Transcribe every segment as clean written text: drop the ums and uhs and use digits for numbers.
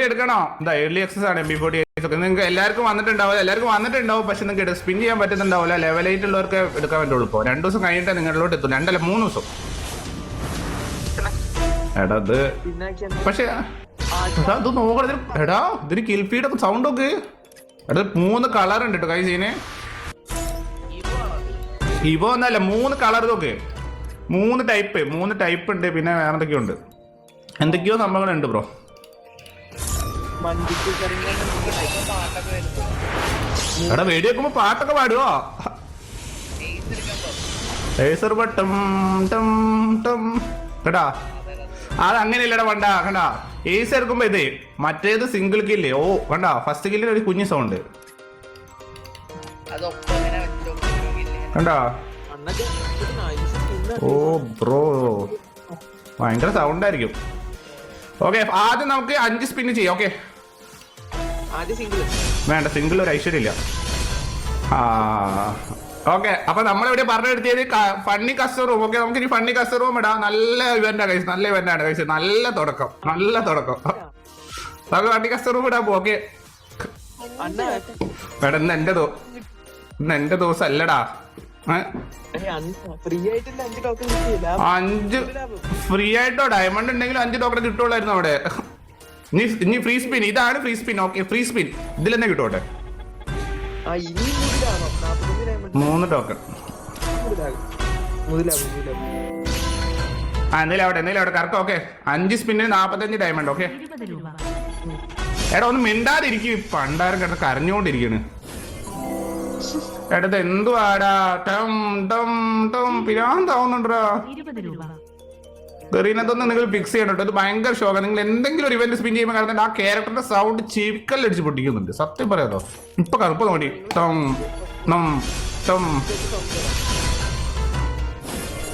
എടുക്കണോ? എന്താ early access ആണ് MP40 ഒക്കെ. നിങ്ങൾക്ക് എല്ലാവർക്കും വന്നിട്ടുണ്ടാവും. പക്ഷെ നിങ്ങൾക്ക് സ്പിൻ ചെയ്യാൻ പറ്റുന്നുണ്ടാവില്ല. ലെവൽ 8 ഉള്ളവർക്ക് എടുക്കാൻ പറ്റുള്ളൂ. ഇപ്പോൾ 2 ദിവസം കഴിഞ്ഞിട്ട് നിങ്ങളിലോട്ട് എത്തും. 2 അല്ല 3 ദിവസം. എടാ ഇത് പക്ഷെ അത് നോക്കണ. എടാ ഇതിന് കിൽ ഫീഡ് ഒക്കെ സൗണ്ട് ഒക്കെ. എടാ 3 കളർ ഉണ്ട് കേട്ടോ കൈസീന്. ഇവോ എന്നല്ല 3 കളർ ഇതൊക്കെ. 3 ടൈപ്പ് ഉണ്ട്. പിന്നെ വേറെ എന്തൊക്കെയോ സംഭവങ്ങളുണ്ട് ബ്രോ. എടാ വീഡിയോ വെക്കുമ്പോ പാട്ടൊക്കെ പാടുവോ? കേട്ടാ അത് അങ്ങനെയല്ലടാ വേണ്ട. കണ്ടാ ഏസ് എടുക്കുമ്പോ ഇത് മറ്റേത് സിംഗിൾ കില്ലേ. ഓ കണ്ടാ ഫസ്റ്റ് കില്ലിൽ ഒരു കുഞ്ഞു സൗണ്ട് കണ്ടാ. ഓ ബ്രോ ഭയങ്കര സൗണ്ട് ആയിരിക്കും. ഓക്കെ ആദ്യം നമുക്ക് 5 സ്പിൻ ചെയ്യാം. ഓക്കെ വേണ്ട സിംഗിൾ ഒരു ഐശ്വര്യമില്ല. ഓക്കെ അപ്പൊ നമ്മളെവിടെ പറഞ്ഞെടുത്തിയത് ഫണ്ണി കസ്റ്റർ റൂം. ഓക്കെ നമുക്ക് ഇനി ഫണ്ണി കസ്റ്റർ റൂം ഇടാം. നല്ല ഇവന്റാണ് കഴിച്ചത്. നല്ല തുടക്കം. നമുക്ക് ഫണ്ണി കസ്റ്റർ റൂം ഇടാൻ പോ. ഓക്കെ മേഡം ഇന്ന് എന്റെ ദിവസം അല്ലടാ. 5 ഫ്രീ ആയിട്ടോ ഡയമണ്ട് ഉണ്ടെങ്കിൽ 5 ടോക്കൺ കിട്ടുള്ളായിരുന്നു അവിടെ. ഇനി ഫ്രീ സ്പിൻ. ഇതാണ് free spin. Okay free spin ഇതിലെന്നെ കിട്ടോട്ടെ. 3 ടോക്കൺ എന്തെങ്കിലും അവിടെ കറക്റ്റ്. ഓക്കെ 5 സ്പിന്നിന് 45 ഡയമണ്ട്. ഓക്കെ എടാ ഒന്ന് മിണ്ടാതിരിക്കും. പണ്ടാരം കേട്ട കരഞ്ഞോണ്ടിരിക്കണ്. എടത് എന്തുവാടാ പിരാന്താവുന്നുണ്ടാ. ഗറീനത്തൊന്ന് നിങ്ങൾ ഫിക്സ് ചെയ്യണം. ഇത് ഭയങ്കര ഷോക്കാണ്. നിങ്ങൾ എന്തെങ്കിലും ഒരു ഇവന്റ് സ്പിൻ ചെയ്യുമ്പോൾ കാരണം ആ ക്യാരക്ടറിന്റെ സൗണ്ട് ചീവിക്കല്ലടിച്ച് പൊട്ടിക്കുന്നുണ്ട്. സത്യം പറയാതോ. ഇപ്പൊ കറുപ്പ് നോടി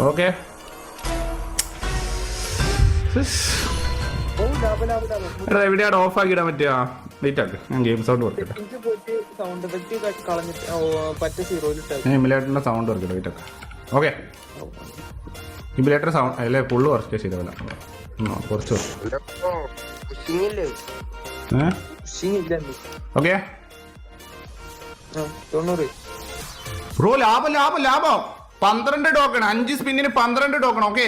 ഓക്കെ എവിടെയാണ് ഓഫ് ആക്കിയിടാൻ പറ്റുക? ലേറ്റ് ആക്ക്. ഞാൻ ഗെയിം സൗണ്ട് വർക്കട്ടെ. ഇമിലേറ്ററിന്റെ സൗണ്ട് വർക്കട്ടെ. വെയിറ്റ് ആക്കാം. ഓക്കെ ഇമിലേറ്റർ സൗണ്ട് അല്ലേ ഫുള്ള് വർക്ക് ചെയ്തല്ല. കുറച്ച് ഓക്കെ ബ്രോ ലാഭം 12 ടോക്കൺ. 5 സ്പിന്നിന് 12 ടോക്കൺ. ഓക്കെ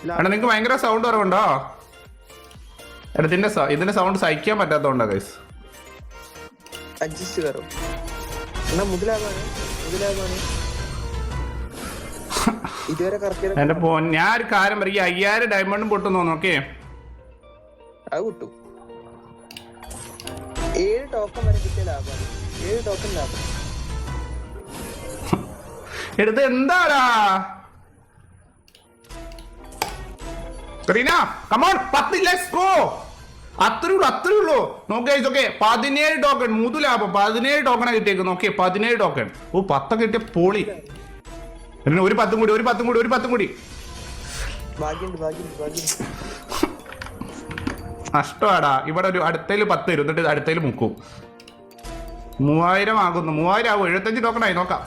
എടാ നിങ്ങക്ക് ഭയങ്കര സൗണ്ട് കുറവുണ്ടോ? എടാ ഇതിന്റെ സൗണ്ട് സഹിക്കാൻ പറ്റാത്തോണ്ടാ ഗൈസ്. എന്റെ ഞാൻ ഒരു കാര്യം പറയും. 5000 ഡയമണ്ടും പൊട്ടും തോന്നുന്നു. ഓക്കെ എടുത്ത് എന്താടാ അത്രേ ഉള്ളൂ. നോക്കി ഓക്കെ 17 ടോക്കൺ. മുതുലാഭം 17 ടോക്കണാണ് കിട്ടിയേക്കുന്നത്. Okay 17 token. ഓ 10 കിട്ടിയ പോളി. ഒരു 10 കൂടി നഷ്ടമാടാ. ഇവിടെ ഒരു അടുത്തേല് 10 തരും. എന്നിട്ട് അടുത്തേല് മുക്കും. 3000 ആകുന്നു. 3000 ആകും. 75 ടോക്കൺ ആയി. നോക്കാം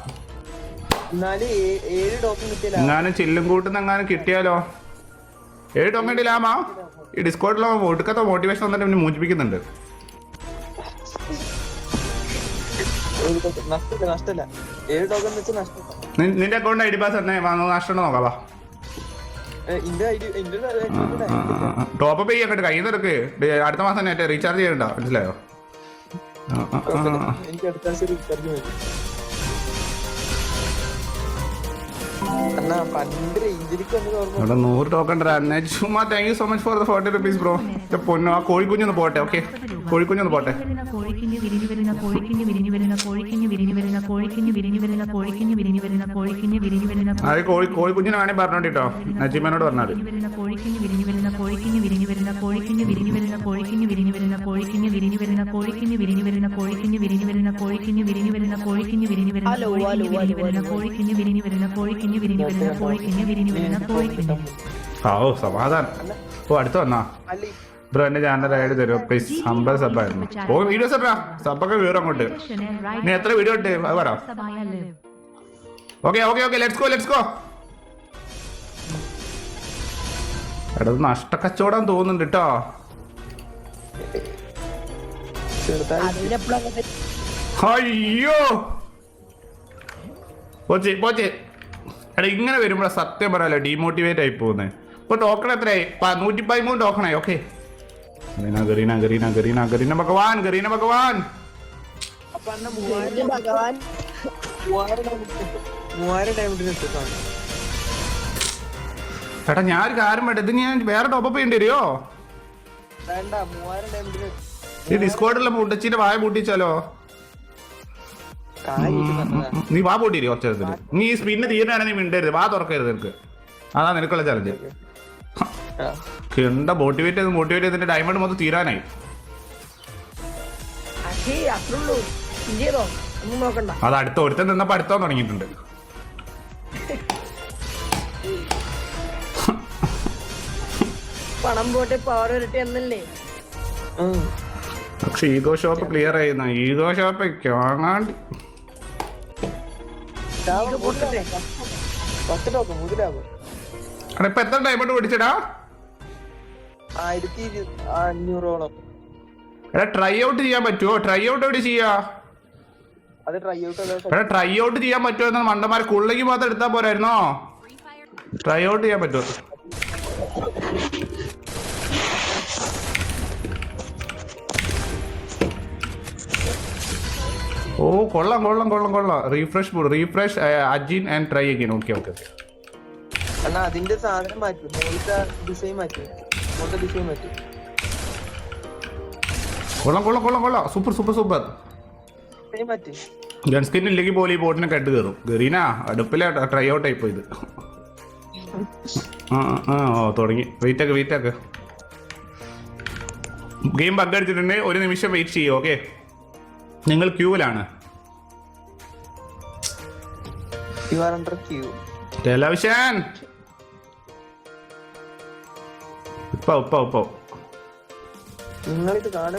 എങ്ങാനും ചില്ലും കൂട്ടുന്ന എങ്ങാനും കിട്ടിയാലോ. 7 ടോക്കൺ ലാമാ. ഈ ഡിസ്കോഡിലോ ഒടുക്കത്തെ മോട്ടിവേഷൻ വന്നിട്ട് പിന്നെ മോചിപ്പിക്കുന്നുണ്ട്. നിന്റെ അക്കൗണ്ട് ID പാസ് തന്നെ നഷ്ടം നോക്കാം. ടോപ്പ് ചെയ്യാൻ കേട്ട് കയ്യിൽ നിന്നൊക്കെ അടുത്ത മാസം തന്നെ റീചാർജ് ചെയ്യണ്ട. മനസ്സിലായോ? ഇവിടെ 100 ടോക്കൺ ചുമ്മാ. Thank you so much for the 40 rupees bro. പൊന്നോ ആ കോഴിക്കുഞ്ഞൊന്ന് പോട്ടെ. ഓക്കെ കോഴിക്കുഞ്ഞൊന്ന് പോട്ടെ. അത് കോഴിക്കുഞ്ഞിനെ വേണേ പറഞ്ഞോണ്ടിട്ടോ. നജീമനോട് പറഞ്ഞാൽ സമാധാനം. ഓ അടുത്ത് വന്നാ ബ്രോ എന്റെ ചാനൽ ആയിട്ട് തരുമോ പ്ലീസ്? 50 സബ്ബായിരുന്നു. ഓ വീഡിയോസ് എട്ടാ സബ്ബൊക്കെ വീറും അങ്ങോട്ട്. നീ എത്ര വീഡിയോ ഇട്ട് അത് പറ. Okay let's go. എടാ നഷ്ടക്കച്ചവടം തോന്നുന്നുണ്ട് കേട്ടോ. അയ്യോ പോച്ചേ പോച്ചേ. എടാ ഇങ്ങനെ വരുമ്പോഴാ സത്യം പറയാലോ ഡീമോട്ടിവേറ്റ് ആയി പോകുന്നത്. ഇപ്പൊ ടോക്കൺ എത്രയായി? 113 ടോക്കണായി. ഓക്കെ ഗരീന ഗരീന ഗരീന ഗരീന ഭഗവാൻ ഗരീന ഭഗവാൻ. ചേട്ടാ ഞാൻ ഒരു കാര്യം വേണ്ട, ഇത് ഞാൻ വേറെ ടോപ്പപ്പ് ചെയ്യേണ്ടി വരുമോ? ഈ ഡിസ്കോഡിലെ മുട്ടച്ചിന്റെ വായ പൂട്ടിച്ചാലോ? നീ വാ പൂട്ടിരി കുറച്ചേരത്തിന്. നീ ഈ സ്പിന്ന് തീരാനാണ് നീ മിണ്ടരുത്, വാ തുറക്കരുത് നിനക്ക്. അതാ നിനക്കുള്ള ചലഞ്ച്. എന്താ മോട്ടിവേറ്റ് ചെയ്തിട്ട് ഡയമണ്ട് മൊത്തം തീരാനായി. അത് അടുത്ത ഒരുത്തൻ നിന്നപ്പോ അടുത്താൻ തുടങ്ങിയിട്ടുണ്ട്. പണം പോട്ടെ പവർ വരട്ടെ എന്നല്ലേ. പക്ഷെ ഈഗോ ഷോപ്പ് ക്ലിയർ ചെയ്യുന്ന ഈഗോ ഷോപ്പ് കാണാണ്ട് ഇപ്പൊ എത്ര ഡയമണ്ട് പിടിച്ചടാ? 1500 എടാ ട്രൈ ഔട്ട് ചെയ്യാൻ പറ്റുമോ? ട്രൈ ഔട്ട് എവിടെ ചെയ്യാ? എടാ ട്രൈ ഔട്ട് ചെയ്യാൻ പറ്റുമോ എന്നാണ് മണ്ടന്മാരെ കുള്ളക്ക് മാത്രം എടുത്താൽ പോരായിരുന്നോ? ട്രൈ ഔട്ട് ചെയ്യാൻ പറ്റുമോ? ഓ കൊള്ളാം കൊള്ളാം കൊള്ളാം കൊള്ളാം. Refresh Ajin and try again. Okay okay okay. അണ്ണാ അതിന്റെ സാധനം മാറ്റി, ഡിസൈൻ മാറ്റി, ഡിസൈൻ മാറ്റി. കൊള്ളാം കൊള്ളാം കൊള്ളാം കൊള്ളാം. Super super super. Gun skin ഇല്ലെങ്കിൽ പോലും ഈ ബോട്ടിനെ കട്ട് കയറും. ഗറീന അടുപ്പിലെ ട്രൈ ഔട്ട് ആയി പോയത്. ഓ തുടങ്ങി. വെയിറ്റ് ആക്ക്. ഗെയിം ബഗ് അടിച്ചിട്ടുണ്ട്. ഒരു നിമിഷം വെയിറ്റ് ചെയ്യും. ഓക്കെ നിങ്ങൾ ക്യൂവിലാണ്. ടെലവിഷൻ ഇപ്പൊ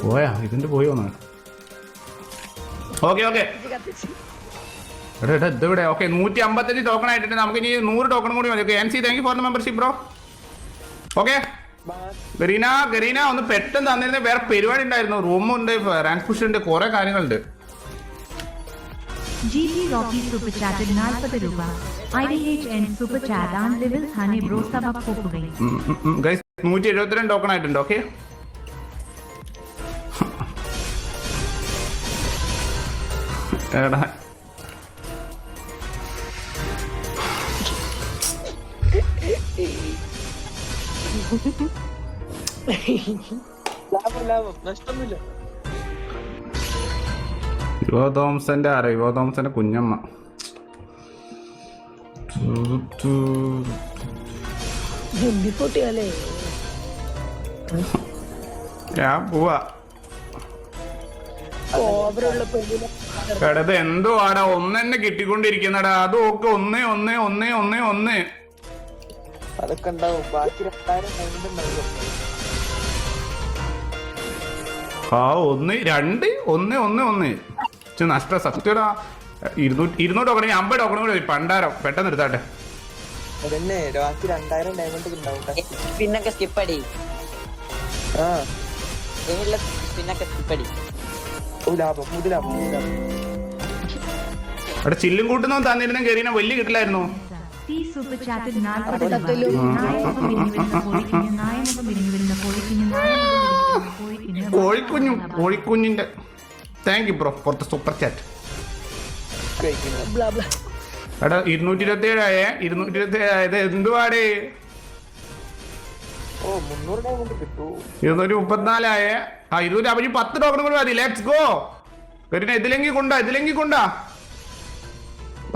പോയാ ഇതിന്റെ പോയോന്ന്. ഓക്കെ ഓക്കെ ഇതെവിടെ? ഓക്കെ 155 ടോക്കൺ ആയിട്ടുണ്ട്. നമുക്ക് ഇനി 100 ടോക്കൺ കൂടി മതി. Okay NC thank you for the membership bro. Okay ഗരീന ഒന്ന് പെട്ടെന്ന് തന്നിരുന്ന വേറെ പരിപാടി ഉണ്ടായിരുന്നു. റൂമുണ്ട്, റാങ്ക് പുഷ് ഉണ്ട്, കുറെ കാര്യങ്ങളുണ്ട്. GG Rocky Super Chatted 40 രൂപ. IDHN Super Chat and Levels Honey Bro Sub up പോകുകയും. ഗൈസ് 172 ടോക്കൺ ആയിട്ടുണ്ട്. ഓക്കെ എടാ നഷ്ടമൊന്നുമില്ല. യുവ തോമസിന്റെ കുഞ്ഞമ്മ. ഞാൻ പോവാ. എടത് എന്തോ ആടാ ഒന്നെ കിട്ടിക്കൊണ്ടിരിക്കുന്നടാ. അത് ഒക്കെ ഒന്നേ അതൊക്കെ ഉണ്ടാവും. ബാക്കി 2000 ആ 1 2 1 നഷ്ട സത്യടാ. 200 ടോക്കൺ 50 ടോക്കൺ കൂടി പണ്ടാരം പെട്ടെന്ന് എടുത്താട്ടെ. അതന്നെ ബാക്കി 2000 ഡയമണ്ട് ഉണ്ടാവും. പിന്നൊക്കെ സ്കിപ്പടി. പിന്നൊക്കെ സ്കിപ്പടി. അവിടെ ചില്ലും കൂട്ടുന്ന തന്നിരുന്ന കയറിയ വലിയ കിട്ടില്ലായിരുന്നു. Super Chatted 40 കോഴിക്കുഞ്ഞിന്റെ thank you bro for the super chat. എടാ 227 ആയേ. 227 ആയത് എന്തുവാടേ? 234 ആയേ. 250 ടോക്കൺ കൂടി മതി. Let's go. ഇതിലെങ്കിൽ കൊണ്ടാ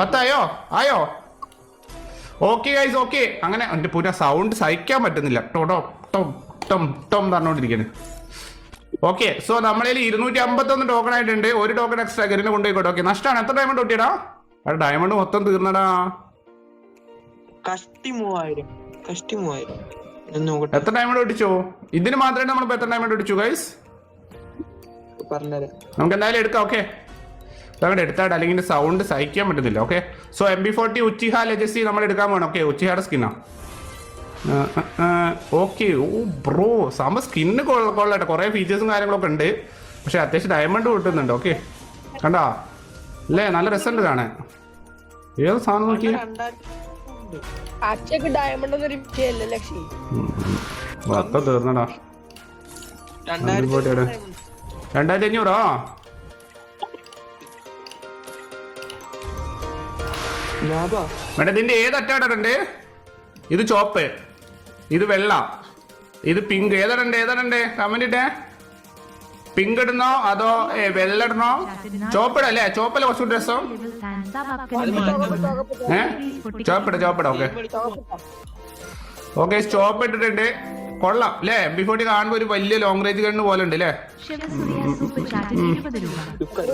10 ആയോ? Okay guys okay. അങ്ങനെ എൻ്റെ പുതിയ സൗണ്ട് സഹിക്കാൻ പറ്റുന്നില്ല. ടം പറഞ്ഞോണ്ടിരിക്കുന്നത്. ഓക്കെ സോ നമ്മളതിൽ 251 ടോക്കൺ ആയിട്ടുണ്ട്. ഒരു ടോക്കൺ എക്സ്ട്രാ ഗരിനെ കൊണ്ടുപോയിക്കോട്ടെ. ഓക്കെ നഷ്ടമാണ്. എത്ര ഡയമണ്ട് ഒട്ടിയടാ? ഡയമണ്ട് മൊത്തം തീർന്നടാ. കഷ്ടി 3000. എത്ര ഡയമണ്ട് ഒട്ടിച്ചോ? ഇതിന് മാത്രമേ നമ്മളിപ്പോ എത്ര ഡയമണ്ട് ഒട്ടിച്ചു ഗൈസ്? നമുക്ക് എന്തായാലും എടുക്കാം. ഓക്കെ അങ്ങോട്ട് എടുത്താട്ട് അല്ലെങ്കിൽ സൗണ്ട് സഹിക്കാൻ പറ്റുന്നില്ല. ഓക്കെ സോ MB40 ഉച്ചിഹ ലെജസി നമ്മൾ എടുക്കാൻ വേണം. ഓക്കെ ഉച്ചിഹയുടെ സ്കിന്നാ. ഓക്കെ ഓ ബ്രോ സംഭവം സ്കിന്ന് കൊള്ളട്ടെ. കുറേ ഫീച്ചേഴ്സും കാര്യങ്ങളൊക്കെ ഉണ്ട്. പക്ഷെ അത്യാവശ്യം ഡയമണ്ട് കിട്ടുന്നുണ്ട്. ഓക്കെ കണ്ടോ അല്ലേ, നല്ല രസമുണ്ട് കാണാൻ. ഏത് സാധനം നോക്കി അച്ഛക്ക് ഡയമണ്ട് ഒന്നും ഒരു വിഷയമല്ല ലക്ഷി. മൊത്തം തീർന്നടാ. 2500 ലാഭാ. മേഡം ഇതിന്റെ ഏത് അറ്റാടണ്ട്? ഇത് ചോപ്പ്, ഇത് വെള്ള, ഇത് പിങ്ക്. ഏതാടണ്ട് കമന്റ് ഇട്ടേ. പിങ്ക് ഇടുന്നോ അതോ വെള്ള ഇടണോ? ചോപ്പിടല്ലേ? ചോപ്പല്ലേ കുറച്ചുകൂടി രസം. ചോപ്പിട. ഓക്കെ ചോപ്പ് ഇട്ടിട്ടുണ്ട്. കൊള്ളാം അല്ലേ? M40 കാണുമ്പോ ഒരു വലിയ ലോങ് റേഞ്ച് ഗണ്ണ് പോലെ ഉണ്ട് അല്ലേ?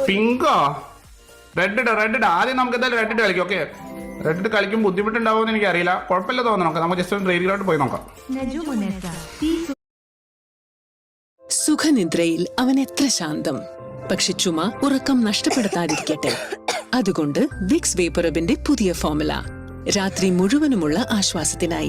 പിങ്കോ റെഡ് ഇട. ആദ്യം നമുക്ക് എന്തായാലും റെഡ് ഇട്ട് കളിക്കാം. ഓക്കെ റെഡ് ഇട്ട് കളിക്കും ബുദ്ധിമുട്ടുണ്ടാവുമെന്ന് എനിക്ക് അറിയില്ല. കുഴപ്പമില്ല തോന്നുന്നു. നോക്കാം, നമുക്ക് ജസ്റ്റ് ട്രെയിനിലോട്ട് പോയി നോക്കാം. സുഖനിദ്രയിൽ അവൻ എത്ര ശാന്തം. പക്ഷെ ചുമ ഉറക്കം നഷ്ടപ്പെടുത്താതിരിക്കട്ടെ. അതുകൊണ്ട് വിക്സ് വേപ്പറബിന്റെ പുതിയ ഫോർമുല രാത്രി മുഴുവനുമുള്ള ആശ്വാസത്തിനായി.